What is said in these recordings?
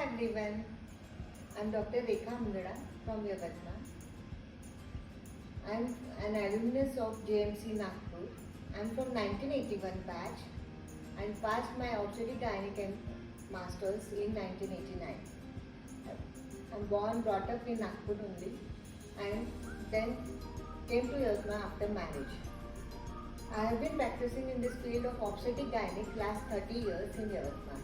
everyone. I'm Dr. Rekha Mundra from Yavatma. I'm an alumnus of JMC Nagpur. I'm from 1981 batch and passed my obstetric gynec masters in 1989. I'm born, brought up in Nagpur only, and then came to Yavatma after marriage. I have been practicing in this field of obstetric gynec last 30 years in Yavatma.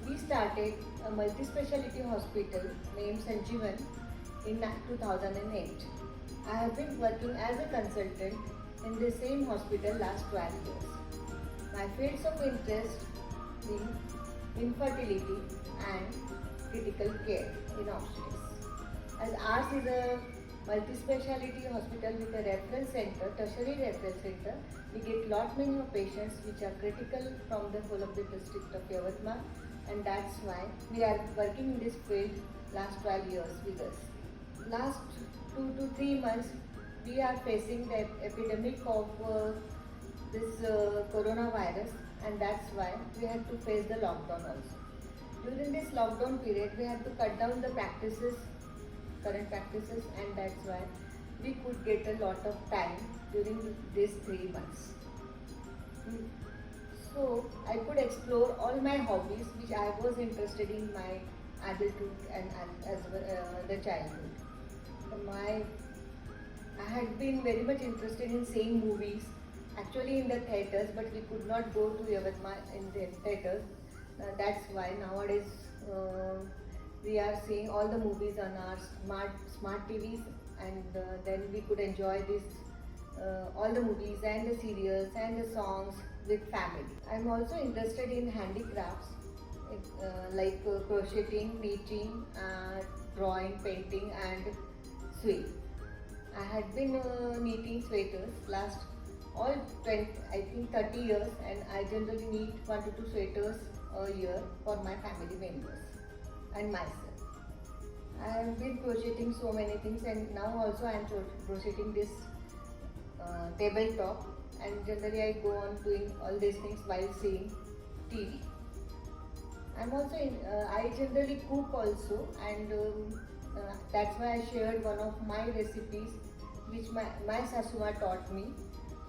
We started a multi-speciality hospital named Sanjeevan in 2008. I have been working as a consultant in the same hospital last 12 years. My fields of interest being infertility and critical care in obstetrics. As ours is a multi-speciality hospital with a referral center, tertiary referral center, we get lot many of patients which are critical from the whole of the district of Yavatma, and that's why we are working in this field last 12 years with us. Last 2 to 3 months, we are facing the epidemic of this coronavirus, and that's why we had to face the lockdown also. During this lockdown period, we had to cut down the current practices, and that's why we could get a lot of time during these 3 months. So I could explore all my hobbies which I was interested in my adulthood and as the childhood. I had been very much interested in seeing movies, actually in the theatres, but we could not go to Yavatma in the theatres. That's why nowadays we are seeing all the movies on our smart TVs, and then we could enjoy this all the movies and the serials and the songs with family. I'm also interested in handicrafts like crocheting, knitting, drawing, painting and sewing. I had been knitting sweaters last all 30 years, and I generally knit 1 to 2 sweaters a year for my family members and myself. I have been crocheting so many things, and now also I am crocheting this tabletop, and generally I go on doing all these things while seeing TV. I'm also I generally cook also, and that's why I shared one of my recipes which my Sasuma taught me,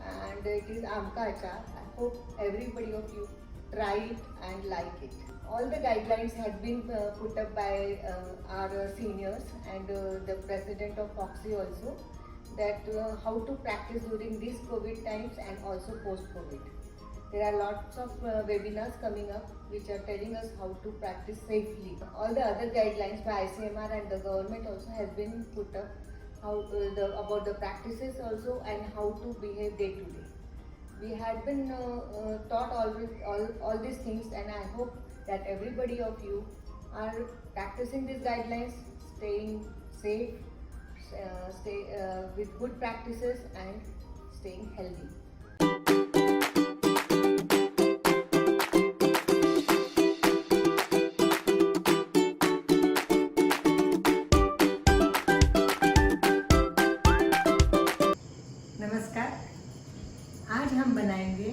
and it is Amka Achar. I hope everybody of you try it and like it. All the guidelines had been put up by our seniors and the president of Foxy also, that how to practice during these COVID times and also post-COVID. There are lots of webinars coming up which are telling us how to practice safely. All the other guidelines by ICMR and the government also has been put up about the practices also and how to behave day to day. We had been taught all these things, and I hope that everybody of you are practicing these guidelines, staying safe, stay with good practices and staying healthy. नमस्कार, आज हम बनाएंगे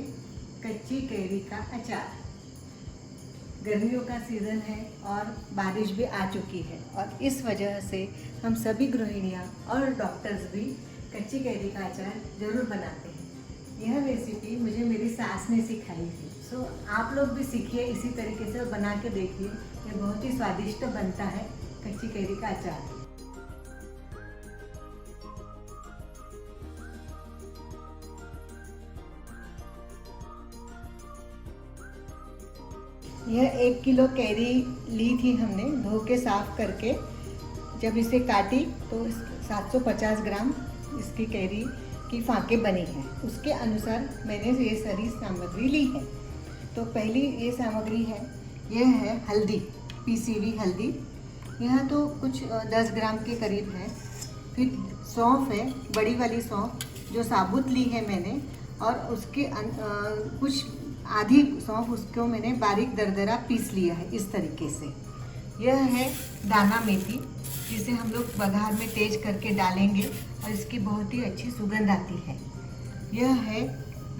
कच्ची carry का अचार। गर्मियों का season है और बारिश भी आ चुकी है, और इस वजह से हम सभी गृहिणियाँ और डॉक्टर्स भी कच्ची कैरी का अचार ज़रूर बनाते हैं। यह रेसिपी मुझे मेरी सास ने सिखाई थी, सो आप लोग भी सीखिए, इसी तरीके से बना के देखिए। ये बहुत ही स्वादिष्ट बनता है कच्ची कैरी का अचार। यह 1 किलो कैरी ली थी हमने, धो के साफ करके। जब इसे काटी तो 750 ग्राम इसकी कैरी की फाँके बनी हैं। उसके अनुसार मैंने ये सारी सामग्री ली है। तो पहली ये सामग्री है, यह है हल्दी, पीसी हुई हल्दी। यह तो कुछ 10 ग्राम के करीब है। फिर सौंफ है, बड़ी वाली सौंफ जो साबुत ली है मैंने, और उसके कुछ आधी सौंफ उसको मैंने बारीक दरदरा पीस लिया है इस तरीके से। यह है दाना मेथी, जिसे हम लोग बघार में तेज करके डालेंगे और इसकी बहुत ही अच्छी सुगंध आती है। यह है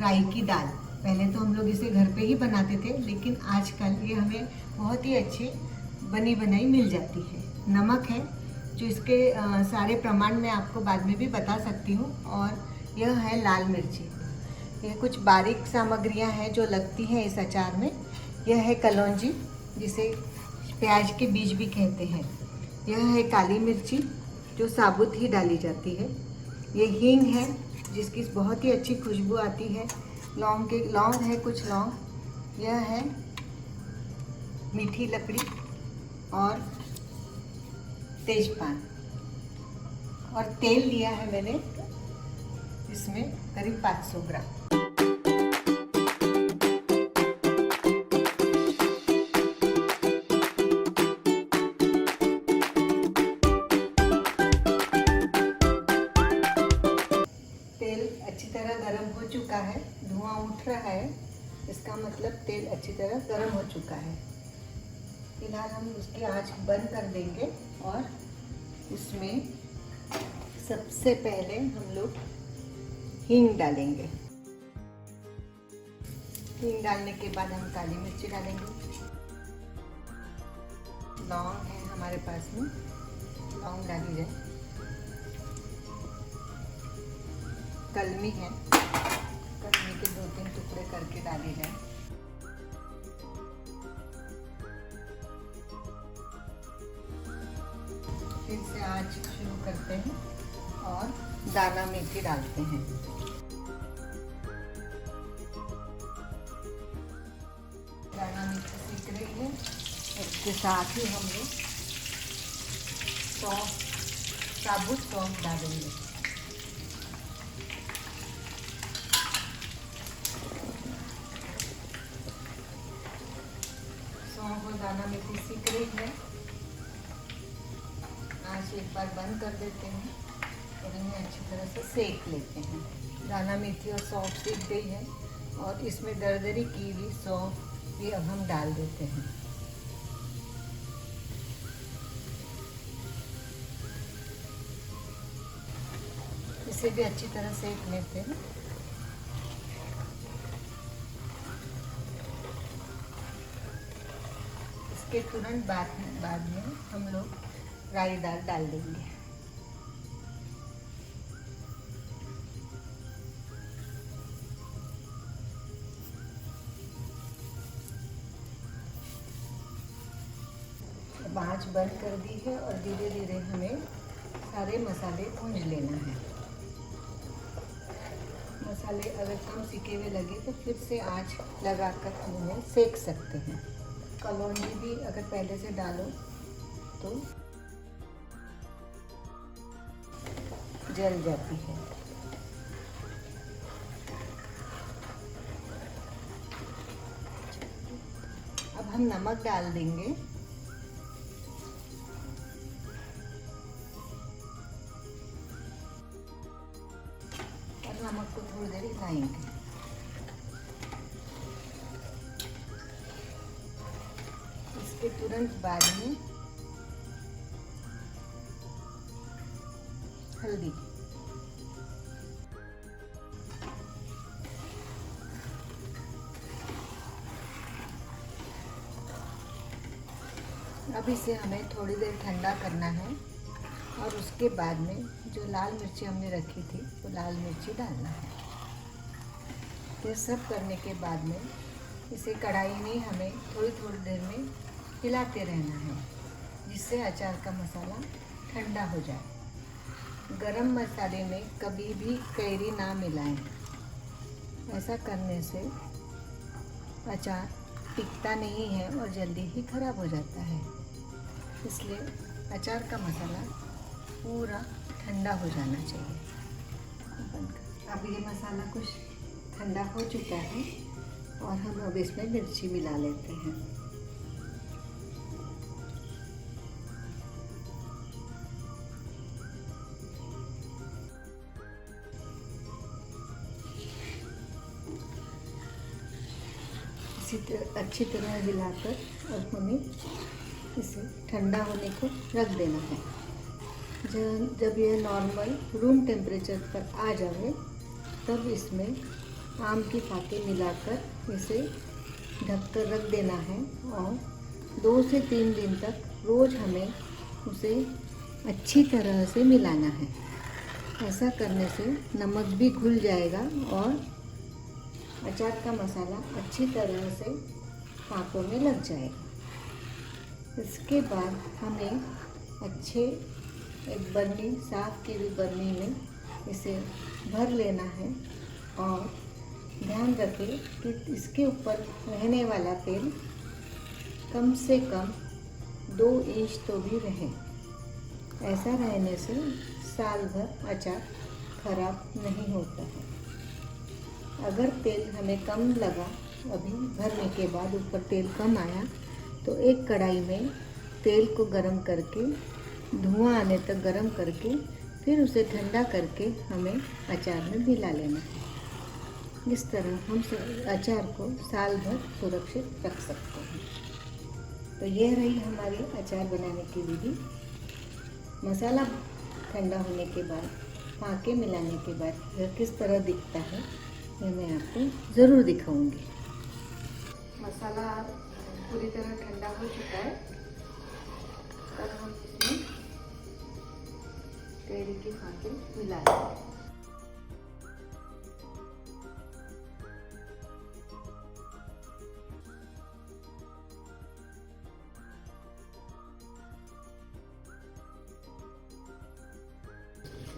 राई की दाल। पहले तो हम लोग इसे घर पे ही बनाते थे, लेकिन आजकल ये हमें बहुत ही अच्छी बनी बनाई मिल जाती है। नमक है जो इसके सारे प्रमाण मैं आपको बाद में भी बता सकती हूँ। और यह है लाल मिर्ची। यह कुछ बारीक सामग्रियाँ हैं जो लगती हैं इस अचार में। यह है कलौंजी, जिसे प्याज के बीज भी कहते हैं। यह है काली मिर्ची जो साबुत ही डाली जाती है। ये हींग है जिसकी बहुत ही अच्छी खुशबू आती है। लौंग है, कुछ लौंग। यह है मीठी लकड़ी और तेजपान। और तेल लिया है मैंने इसमें करीब 500 ग्राम। अच्छी तरह गर्म हो चुका है, धुआं उठ रहा है, इसका मतलब तेल अच्छी तरह गर्म हो चुका है। फिलहाल हम उसकी आंच बंद कर देंगे और इसमें सबसे पहले हम लोग हींग डालेंगे। हींग डालने के बाद हम काली मिर्ची डालेंगे। लौंग है हमारे पास में, लौंग डाली जाए। कलमी है, कलमी के 2-3 टुकड़े करके डाले जाए। फिर से आँच शुरू करते हैं और दाना मेथी डालते हैं। दाना मेथी सीख रही है। इसके साथ ही हम लोग सौंफ, साबुत सौंफ डालेंगे। सौंफ और दाना मेथी सीख रही है। आँच एक बार बंद कर देते हैं और इन्हें अच्छी तरह से सेक लेते हैं। दाना मेथी और सौंफ सीख गई है और इसमें दरदरी की हुई सौंफ भी अब हम डाल देते हैं। इसे भी अच्छी तरह सेक लेते हैं। इसके तुरंत बाद में हम लोग राई दाल डाल देंगे। अब आँच बंद कर दी है और धीरे धीरे हमें सारे मसाले भूंज लेना है। मसाले अगर कम सिके हुए लगे तो फिर से आँच लगाकर हम उन्हें सेक सकते हैं। कलौंजी भी अगर पहले से डालो तो जल जाती है। अब हम नमक डाल देंगे। और नमक को थोड़ी देर हिलाएंगे। इसके तुरंत बाद में हल्दी, अब इसे हमें थोड़ी देर ठंडा करना है और उसके बाद में जो लाल मिर्ची हमने रखी थी वो लाल मिर्ची डालना है। ये सब करने के बाद में इसे कढ़ाई में हमें थोड़ी थोड़ी देर में हिलाते रहना है, जिससे अचार का मसाला ठंडा हो जाए। गरम मसाले में कभी भी कैरी ना मिलाएं। ऐसा करने से अचार टिकता नहीं है और जल्दी ही खराब हो जाता है। इसलिए अचार का मसाला पूरा ठंडा हो जाना चाहिए। अब ये मसाला कुछ ठंडा हो चुका है और हम अब इसमें मिर्ची मिला लेते हैं। इसी तरह अच्छी तरह हिलाकर अब हमें इसे ठंडा होने को रख देना है। जब यह नॉर्मल रूम टेम्परेचर पर आ जाए तब इसमें आम की फाके मिलाकर इसे ढककर रख देना है और 2 से 3 दिन तक रोज़ हमें उसे अच्छी तरह से मिलाना है। ऐसा करने से नमक भी घुल जाएगा और अचार का मसाला अच्छी तरह से हाथों में लग जाएगा। इसके बाद हमें अच्छे एक बर्नी, साफ की हुई बर्नी में इसे भर लेना है और ध्यान रखें कि इसके ऊपर रहने वाला तेल कम से कम 2 इंच तो भी रहे। ऐसा रहने से साल भर अचार खराब नहीं होता है। अगर तेल हमें कम लगा, अभी भरने के बाद ऊपर तेल कम आया, तो एक कढ़ाई में तेल को गरम करके, धुआं आने तक गरम करके, फिर उसे ठंडा करके हमें अचार में मिला लेना है। इस तरह हम अचार को साल भर सुरक्षित रख सकते हैं। तो यह रही हमारी अचार बनाने की विधि। मसाला ठंडा होने के बाद, फाँके मिलाने के बाद यह किस तरह दिखता है, यह मैं आपको ज़रूर दिखाऊंगी। मसाला पूरी तरह ठंडा हो चुका है। तब हम इसमें कैरी के फाँके मिला लेंगे।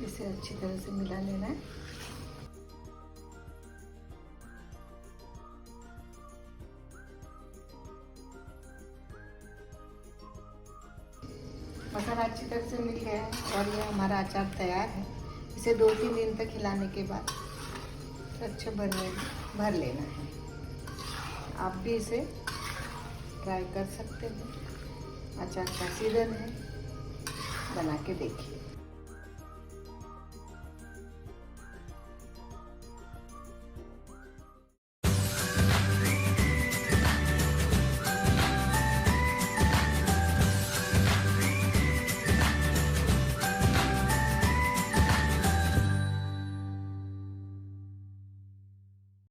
इसे अच्छी तरह से मिला लेना है। मसाला अच्छी तरह से मिल गया है और यह हमारा अचार तैयार है। इसे 2-3 दिन तक हिलाने के बाद अच्छे भर लेना है। आप भी इसे ट्राई कर सकते हैं। अचार का सीजन है, बना के देखिए।